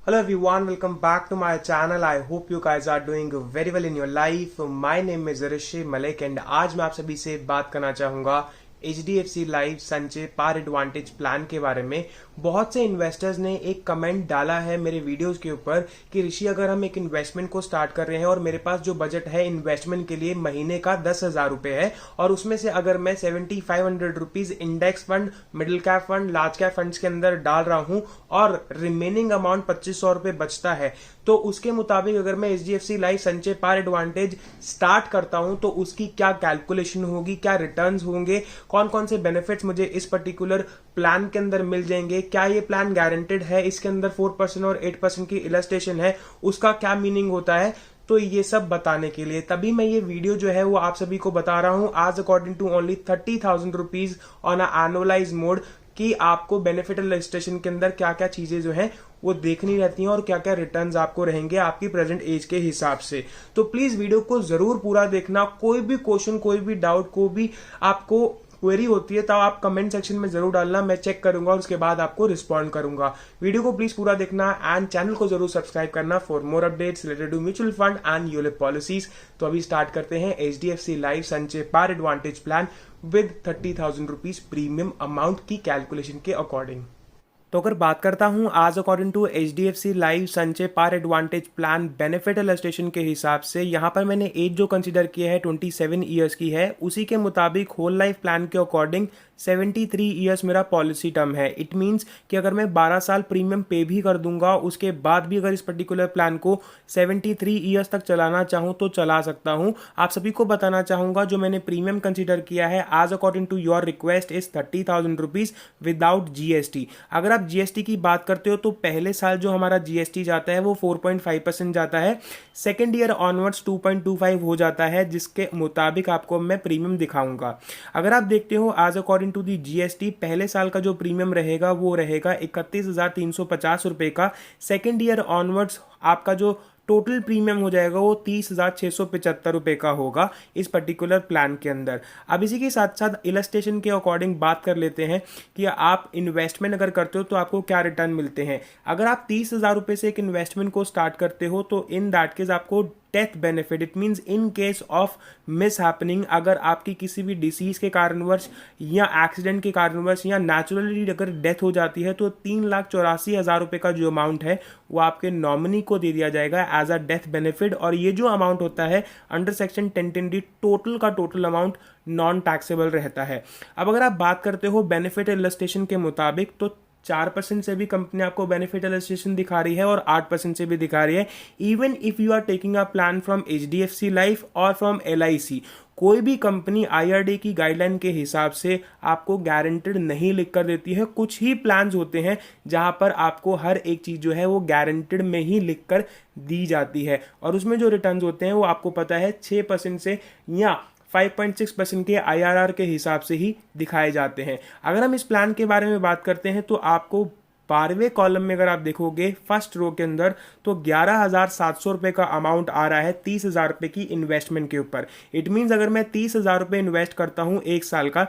Hello everyone, welcome back to my channel. I hope you guys are doing very well in your life. My name is Rishi Malik and आज मैं आप सभी से बात करना चाहूँगा HDFC life Sanchay par advantage plan के बारे में। बहुत से इन्वेस्टर्स ने एक कमेंट डाला है मेरे वीडियोस के ऊपर कि ऋषि अगर हम एक इन्वेस्टमेंट को स्टार्ट कर रहे हैं और मेरे पास जो बजट है इन्वेस्टमेंट के लिए महीने का 10,000 रुपए है और उसमें से अगर मैं 7,500 rupees index fund, middle cap fund, large cap funds के अंदर डाल रहा हूं और रिमेनिंग अमाउंट 2,500 रुपए बचता है, तो उसके मुताबिक अगर मैं HDFC life Sanchay par advantage start करता हूं तो उसकी क्या कैलकुलेशन होगी, क्या रिटर्न्स होंगे, कौन कौन से बेनिफिट्स मुझे इस पर्टिकुलर प्लान के अंदर मिल जाएंगे, क्या ये प्लान गारंटेड है, इसके अंदर 4% और 8% की इलस्ट्रेशन है, उसका क्या मीनिंग होता है। तो ये सब बताने के लिए तभी मैं ये वीडियो जो है वो आप सभी को बता रहा हूं आज according to only 30,000 rupees on a annualize mode कि आपको बेनिफिट रजिस्ट्रेशन के अंदर क्या क्या चीजें जो हैं वो देखनी रहती हैं और क्या क्या रिटर्न्स आपको रहेंगे आपकी प्रेजेंट एज के हिसाब से। तो प्लीज वीडियो को जरूर पूरा देखना। कोई भी क्वेश्चन, कोई भी डाउट, कोई भी आपको क्वेरी होती है तो आप कमेंट सेक्शन में जरूर डालना, मैं चेक करूंगा और उसके बाद आपको रिस्पॉन्ड करूंगा। वीडियो को प्लीज पूरा देखना एंड चैनल को जरूर सब्सक्राइब करना for more updates related to mutual fund and ULIP policies. तो अभी स्टार्ट करते हैं HDFC life Sanchay par advantage plan with 30,000 rupees premium amount की कैलकुलेशन के अकॉर्डिंग। तो अगर बात करता हूं आज according to HDFC life Sanchay par advantage plan benefit illustration के हिसाब से यहां पर मैंने एज जो कंसीडर किया है 27 ईयर्स की है, उसी के मुताबिक होल लाइफ प्लान के अकॉर्डिंग 73 ईयर्स मेरा पॉलिसी टर्म है। इट मींस कि अगर मैं 12 साल प्रीमियम पे भी कर दूंगा उसके बाद भी अगर इस पर्टिकुलर प्लान को 73 ईयर्स तक चलाना चाहूं तो चला सकता हूं। आप सभी को बताना चाहूंगा जो मैंने प्रीमियम कंसीडर किया है आज according to your request is 30,000 rupees without GST। अगर आप GST की बात करते हो तो पहले साल जो हमारा GST जाता है वो 4.5% जाता है, सेकेंड ईयर ऑनवर्ड्स 2.25 हो जाता है, जिसके मुताबिक आपको मैं प्रीमियम दिखाऊंगा। अगर आप देखते हो आज अकॉर्डिंग टू दी GST पहले साल का जो प्रीमियम रहेगा वो रहेगा 31,350 रुपए का, सेकेंड ईयर ऑनवर्ड्स आपका जो टोटल प्रीमियम हो जाएगा वो 30,675 रुपए का होगा इस पर्टिकुलर प्लान के अंदर। अब इसी के साथ साथ इलस्ट्रेशन के अकॉर्डिंग बात कर लेते हैं कि आप इन्वेस्टमेंट अगर करते हो तो आपको क्या रिटर्न मिलते हैं। अगर आप 30,000 रुपए से एक इन्वेस्टमेंट को स्टार्ट करते हो तो इन दैट केस आपको death benefit, it means in case of miss happening, अगर आपकी किसी भी डिसीज के कारणवश या एक्सीडेंट के कारणवश या नेचुरली अगर डेथ हो जाती है तो 3,84,000 रुपए का जो अमाउंट है वो आपके नॉमिनी को दे दिया जाएगा एज अ डेथ बेनिफिट। और ये जो अमाउंट होता है अंडर सेक्शन 1010D टोटल का टोटल अमाउंट नॉन टैक्सेबल रहता है। अब अगर आप बात करते हो बेनिफिट इलस्ट्रेशन के मुताबिक तो 4% से भी कंपनी आपको बेनिफिट इलस्ट्रेशन दिखा रही है और 8% से भी दिखा रही है। Even if you are taking a plan from HDFC life और फ्रॉम LIC, कोई भी कंपनी IRDA की गाइडलाइन के हिसाब से आपको गारंटेड नहीं लिख कर देती है। कुछ ही प्लान्स होते हैं जहां पर आपको हर एक चीज जो है वो गारंटेड में ही लिख कर दी जाती है और उसमें जो रिटर्न्स होते हैं वो आपको पता है 6% से या 5.6% के IRR के हिसाब से ही दिखाए जाते हैं। अगर हम इस प्लान के बारे में बात करते हैं तो आपको 12वें कॉलम में अगर आप देखोगे फर्स्ट रो के अंदर तो 11,700 रुपए का अमाउंट आ रहा है 30,000 रुपए की इन्वेस्टमेंट के ऊपर। इट मींस अगर मैं 30,000 रुपए इन्वेस्ट करता हूं एक साल का,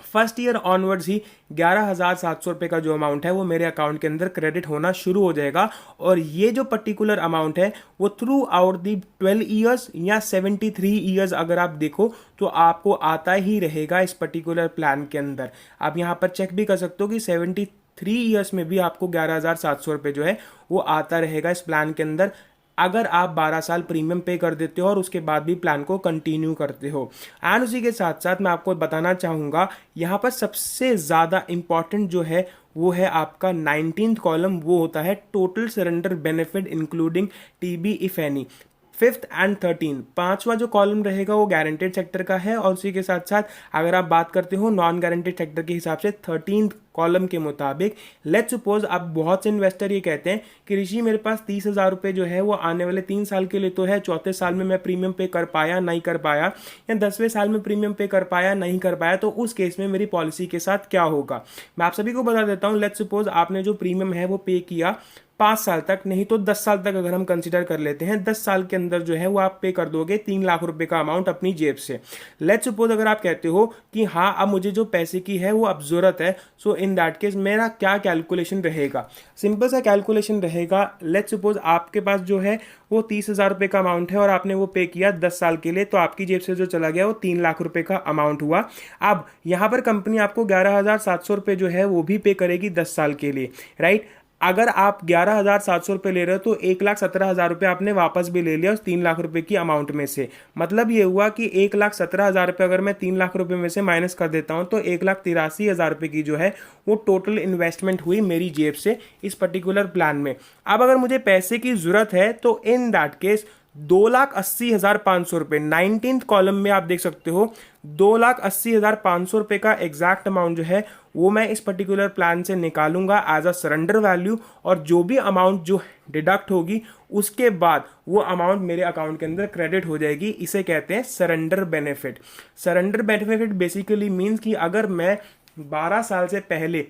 फर्स्ट ईयर ऑनवर्ड्स ही 11,700 रुपए का जो अमाउंट है वो मेरे अकाउंट के अंदर क्रेडिट होना शुरू हो जाएगा और ये जो पर्टिकुलर अमाउंट है वो थ्रू आउट दी 12 ईयर्स या 73 ईयर्स अगर आप देखो तो आपको आता ही रहेगा इस पर्टिकुलर प्लान के अंदर। आप यहाँ पर चेक भी कर सकते हो कि 73 ईयर्स में भी आपको 11,700 रुपए जो है वो आता रहेगा इस प्लान के अंदर अगर आप 12 साल प्रीमियम पे कर देते हो और उसके बाद भी प्लान को कंटिन्यू करते हो। एंड उसी के साथ साथ मैं आपको बताना चाहूंगा यहाँ पर सबसे ज़्यादा इंपॉर्टेंट जो है वो है आपका 19th कॉलम, वो होता है total surrender benefit including TB if any. 5th and 13 पांचवा जो कॉलम रहेगा वो गारंटेड सेक्टर का है और उसी के साथ साथ अगर आप बात करते हो नॉन गारंटेड सेक्टर के हिसाब से 13th कॉलम के मुताबिक लेट्स सपोज अब बहुत से इन्वेस्टर ये कहते हैं कि ऋषि मेरे पास 30,000 रुपए जो है वो आने वाले 3 साल के लिए तो है, चौथे साल में मैं प्रीमियम पे कर पाया नहीं कर पाया या 10वें साल में प्रीमियम पे कर पाया नहीं कर पाया, तो उस केस में मेरी पॉलिसी के साथ क्या होगा। मैं आप सभी को बता देता हूँ। लेट्स सपोज आपने जो प्रीमियम है वो पे किया 5 साल तक, नहीं तो 10 साल तक अगर हम कंसिडर कर लेते हैं, 10 साल के अंदर जो है वो आप पे कर दोगे 3 लाख रुपए का अमाउंट अपनी जेब से। लेट्स सपोज अगर आप कहते हो कि हाँ अब मुझे जो पैसे की है वो अब जरूरत है, सो इन दैट केस मेरा क्या कैलकुलेशन रहेगा? सिंपल सा कैलकुलेशन रहेगा। लेट्स सपोज आपके पास जो है वो 30,000 रुपए का अमाउंट है और आपने वो पे किया 10 साल के लिए, तो आपकी जेब से जो चला गया वो 3 लाख रुपए का अमाउंट हुआ। अब यहां पर कंपनी आपको 11,700 रुपए जो है वो भी पे करेगी 10 साल के लिए, राइट? अगर आप 11,700 रुपये ले रहे हो तो 1,17,000 रुपये आपने वापस भी ले लिया उस 3 लाख रुपए की अमाउंट में से। मतलब ये हुआ कि 1,17,000 रुपये अगर मैं 3 लाख रुपए में से माइनस कर देता हूं तो 1,83,000 रुपये की जो है वो टोटल इन्वेस्टमेंट हुई मेरी जेब से इस पर्टिकुलर प्लान में। अब अगर मुझे पैसे की जरूरत है तो इन दैट केस 2,80,500 रुपये 19th कॉलम में आप देख सकते हो, 2,80,500 रुपये का एग्जैक्ट अमाउंट जो है वो मैं इस पर्टिकुलर प्लान से निकालूंगा एज अ सरेंडर वैल्यू, और जो भी अमाउंट जो डिडक्ट होगी उसके बाद वो अमाउंट मेरे अकाउंट के अंदर क्रेडिट हो जाएगी। इसे कहते हैं surrender benefit. Surrender benefit basically means कि अगर मैं 12 साल से पहले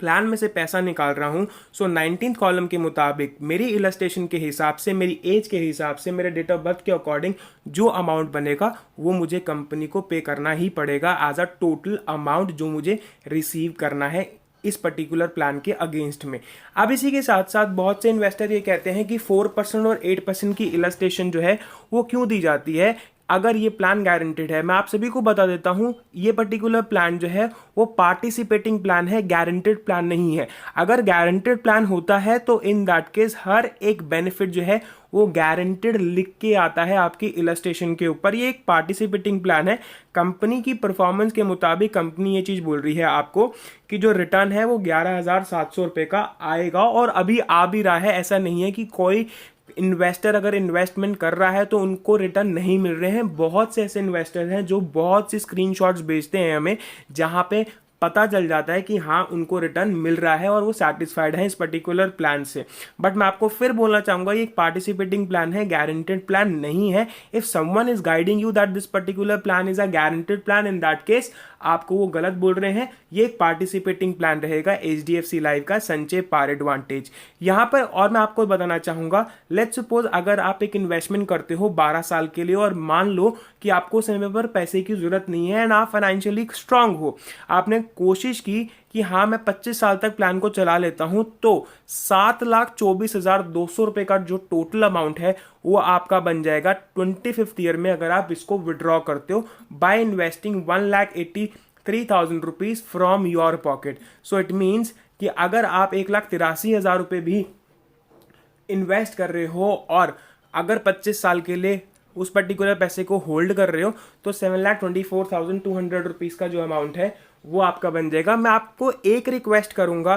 प्लान में से पैसा निकाल रहा हूं, सो 19th कॉलम के मुताबिक मेरी इलस्ट्रेशन के हिसाब से, मेरी एज के हिसाब से, मेरे डेट ऑफ बर्थ के अकॉर्डिंग जो अमाउंट बनेगा वो मुझे कंपनी को पे करना ही पड़ेगा एज अ टोटल अमाउंट जो मुझे रिसीव करना है इस पर्टिकुलर प्लान के अगेंस्ट में। अब इसी के साथ साथ बहुत से इन्वेस्टर ये कहते हैं कि 4% और 8% की इलस्ट्रेशन जो है वो क्यों दी जाती है अगर ये प्लान गारंटेड है। मैं आप सभी को बता देता हूं, ये पर्टिकुलर प्लान जो है वो पार्टिसिपेटिंग प्लान है, गारंटेड प्लान नहीं है। अगर गारंटेड प्लान होता है तो इन दैट केस हर एक बेनिफिट जो है वो गारंटेड लिख के आता है आपकी इलस्ट्रेशन के ऊपर। ये एक पार्टिसिपेटिंग प्लान है। कंपनी की परफॉर्मेंस के मुताबिक कंपनी ये चीज बोल रही है आपको कि जो रिटर्न है वो 11,700 रुपए का आएगा, और अभी आ भी रहा है। ऐसा नहीं है कि कोई इन्वेस्टर अगर इन्वेस्टमेंट कर रहा है तो उनको रिटर्न नहीं मिल रहे हैं। बहुत से ऐसे इन्वेस्टर हैं जो बहुत सी स्क्रीनशॉट्स भेजते हैं हमें, जहां पे पता चल जाता है कि हाँ उनको रिटर्न मिल रहा है और वो सैटिस्फाइड है इस पर्टिकुलर प्लान से। बट मैं आपको फिर बोलना चाहूंगा ये एक पार्टिसिपेटिंग प्लान है, गारंटेड प्लान नहीं है। If someone is guiding you that this particular plan is a guaranteed plan, in that case आपको वो गलत बोल रहे हैं। ये एक पार्टिसिपेटिंग प्लान रहेगा HDFC लाइफ का संचय पार एडवांटेज। यहां पर और मैं आपको बताना चाहूंगा, लेट्स सपोज अगर आप एक इन्वेस्टमेंट करते हो 12 साल के लिए और मान लो कि आपको समय पर पैसे की जरूरत नहीं है एंड आप फाइनेंशियली स्ट्रांग हो, आपने कोशिश की कि हाँ मैं 25 साल तक प्लान को चला लेता हूं, तो 7,24,200 रुपए का जो टोटल अमाउंट है वो आपका बन जाएगा 25th ईयर में अगर आप इसको विड्रॉ करते हो by investing 1,83,000 rupees from your pocket. So it means कि अगर आप 1,83,000 रुपए भी इन्वेस्ट कर रहे हो और अगर 25 साल के लिए उस पर्टिकुलर पैसे को होल्ड कर रहे हो तो 7,24,200 रुपीज का जो अमाउंट है वो आपका बन जाएगा। मैं आपको एक रिक्वेस्ट करूंगा,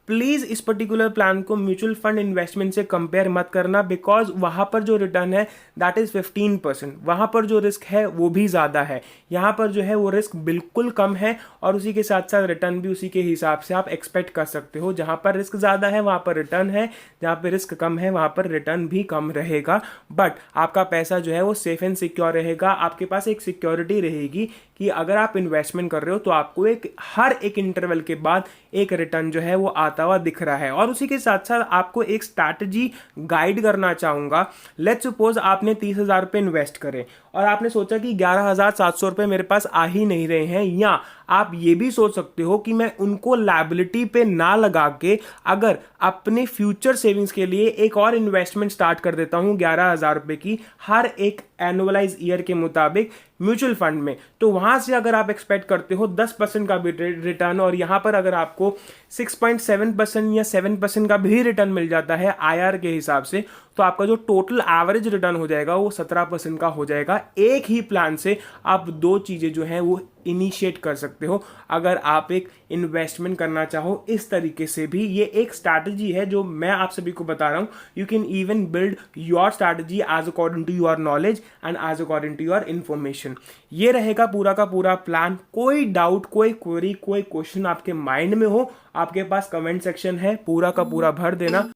प्लीज इस पर्टिकुलर प्लान को म्यूचुअल फंड इन्वेस्टमेंट से कंपेयर मत करना, बिकॉज वहां पर जो रिटर्न है दैट इज 15%, वहां पर जो रिस्क है वो भी ज्यादा है। यहां पर जो है वो रिस्क बिल्कुल कम है और उसी के साथ साथ रिटर्न भी उसी के हिसाब से आप एक्सपेक्ट कर सकते हो। जहां पर रिस्क ज्यादा है वहां पर रिटर्न है, जहां पर रिस्क कम है वहां पर रिटर्न भी कम रहेगा, बट आपका पैसा जो है वो सेफ एंड सिक्योर रहेगा। आपके पास एक सिक्योरिटी रहेगी कि अगर आप इन्वेस्टमेंट कर रहे हो तो आपको एक हर एक इंटरवल के बाद एक रिटर्न जो है वो आता हुआ दिख रहा है। और उसी के साथ साथ आपको एक स्ट्रैटेजी गाइड करना चाहूंगा। लेट्स सपोज आपने 30,000 रुपए इन्वेस्ट करे और आपने सोचा कि 11,700 रुपए मेरे पास आ ही नहीं रहे हैं, या आप ये भी सोच सकते हो कि मैं उनको लायबिलिटी पे ना लगा के अगर अपने फ्यूचर सेविंग्स के लिए एक और इन्वेस्टमेंट स्टार्ट कर देता हूं 11,000 रुपए की हर एक एनुअलाइज ईयर के मुताबिक म्यूचुअल फंड में, तो वहां से अगर आप एक्सपेक्ट करते हो 10% का भी रिटर्न और यहां पर अगर आपको 6.7% या 7% का भी रिटर्न मिल जाता है IR के हिसाब से, तो आपका जो टोटल एवरेज रिटर्न हो जाएगा वो 17% का हो जाएगा। एक ही प्लान से आप दो चीजें जो है वो इनिशिएट कर सकते हो अगर आप एक इन्वेस्टमेंट करना चाहो इस तरीके से भी। ये एक स्ट्रैटेजी है जो मैं आप सभी को बता रहा हूं। You can even build your strategy as according to your knowledge and as according to your information. ये रहेगा पूरा का पूरा प्लान। कोई डाउट, कोई क्वेरी, कोई क्वेश्चन आपके माइंड में हो, आपके पास कमेंट सेक्शन है, पूरा का पूरा भर देना।